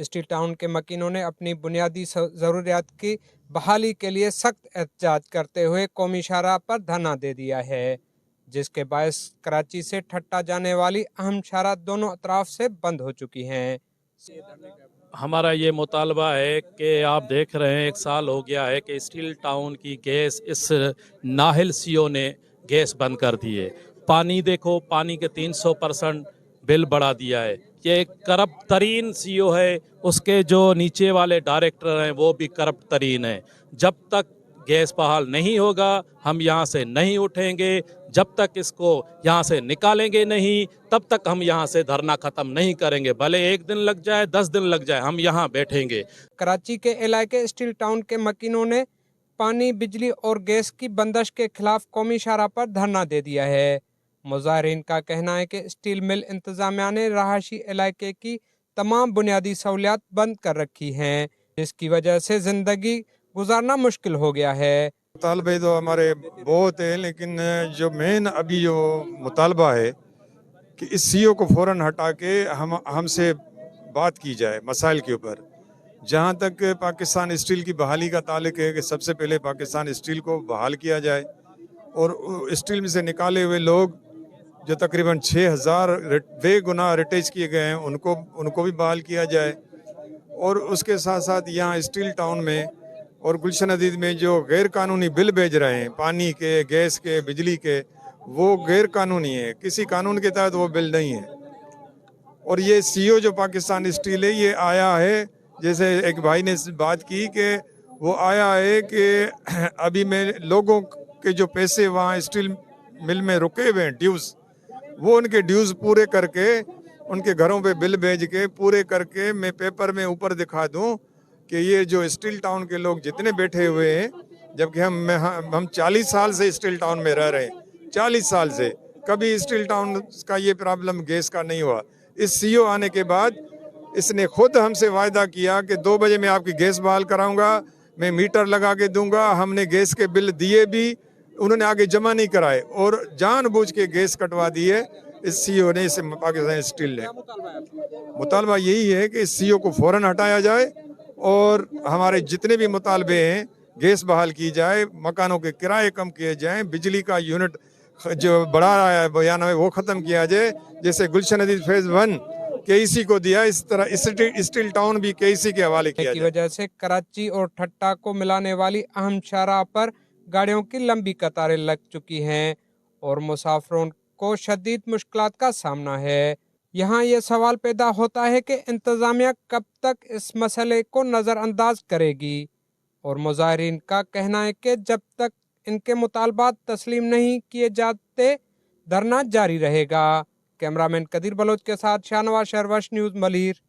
Steel town के मकीनों ने अपनी बुनियादी ज़रूरियात की बहाली के लिए सख्त एहतजाज करते हुए कौमी शाहराह पर धरना दे दिया है, जिसके बायस कराची से ठट्टा जाने वाली अहम शाहराह दोनों अतराफ से बंद हो चुकी हैं। हमारा ये मुतालबा है कि आप देख रहे हैं 1 साल हो गया है कि स्टील टाउन की गैस इस नाहिल सीओ ने गैस बंद कर दी है। पानी देखो, पानी के 300% बिल बढ़ा दिया है। ये एक करप्ट तरीन सीओ है, उसके जो नीचे वाले डायरेक्टर हैं वो भी करप्ट तरीन हैं। जब तक गैस बहाल नहीं होगा हम यहाँ से नहीं उठेंगे, जब तक इसको यहाँ से निकालेंगे नहीं तब तक हम यहाँ से धरना ख़त्म नहीं करेंगे। भले 1 दिन लग जाए, 10 दिन लग जाए, हम यहाँ बैठेंगे। कराची के इलाके स्टील टाउन के मकीनों ने पानी, बिजली और गैस की बंदिश के खिलाफ कौमी शाहराह पर धरना दे दिया है। मुजाहिरीन का कहना है कि स्टील मिल इंतजामिया ने रहायशी इलाके की तमाम बुनियादी सहूलियात बंद कर रखी हैं, जिसकी वजह से ज़िंदगी गुजारना मुश्किल हो गया है। मुतालबे तो हमारे बहुत है, लेकिन जो मेन अभी जो मुतालबा है कि इस सीओ को फ़ौरन हटा के हमसे बात की जाए मसाइल के ऊपर। जहाँ तक पाकिस्तान स्टील की बहाली का ताल्लुक है कि सबसे पहले पाकिस्तान स्टील को बहाल किया जाए और स्टील में से निकाले हुए लोग जो तकरीबन 6000 बेगुनाह रिटेच किए गए हैं उनको भी बहाल किया जाए। और उसके साथ साथ यहाँ स्टील टाउन में और गुलशन अदीद में जो गैर कानूनी बिल भेज रहे हैं पानी के, गैस के, बिजली के, वो गैर कानूनी है, किसी कानून के तहत वो बिल नहीं है। और ये सीओ जो पाकिस्तान स्टील है ये आया है, जैसे एक भाई ने बात की कि वो आया है कि अभी मैं लोगों के जो पैसे वहाँ स्टील मिल में रुके हुए हैं ड्यूज़, वो उनके ड्यूज़ पूरे करके उनके घरों पे बिल भेज के पूरे करके मैं पेपर में ऊपर दिखा दूं कि ये जो स्टील टाउन के लोग जितने बैठे हुए हैं, जबकि हम 40 साल से स्टील टाउन में रह रहे हैं, 40 साल से कभी स्टील टाउन का ये प्रॉब्लम गैस का नहीं हुआ। इस सीओ आने के बाद इसने खुद हमसे वायदा किया कि 2 बजे मैं आपकी गैस बहाल कराऊंगा, मैं मीटर लगा के दूंगा। हमने गैस के बिल दिए भी, उन्होंने आगे जमा नहीं कराए और जानबूझ के गैस कटवा दी है इस सीओ ने, इस पाकिस्तान स्टील ने। मुतालबा यही है कि इस सीओ को फ़ौरन हटाया जाए और हमारे जितने भी मुतालबे हैं गैस बहाल की जाए, मकानों के किराए कम किए जाएं, बिजली का यूनिट जो बढ़ा रहा है बयान है वो ख़त्म किया जाए। जैसे गुलशन अदीद फेज़ 1 केईसी को दिया, इस तरह स्टील टाउन भी केईसी के हवाले किया की जाए। वजह से कराची और ठट्टा को मिलाने वाली अहम शाहराह पर गाड़ियों की लंबी कतारें लग चुकी हैं और मुसाफिरों को शदीद मुश्किलात का सामना है। यहाँ ये सवाल पैदा होता है कि इंतज़ामिया कब तक इस मसले को नज़रअंदाज करेगी और मुजाहिरीन का कहना है कि जब तक इनके मुतालबात तस्लीम नहीं किए जाते धरना जारी रहेगा। कैमरामैन कदीर बलोच के साथ शाहनवाज शहरवश, न्यूज़ मलीर।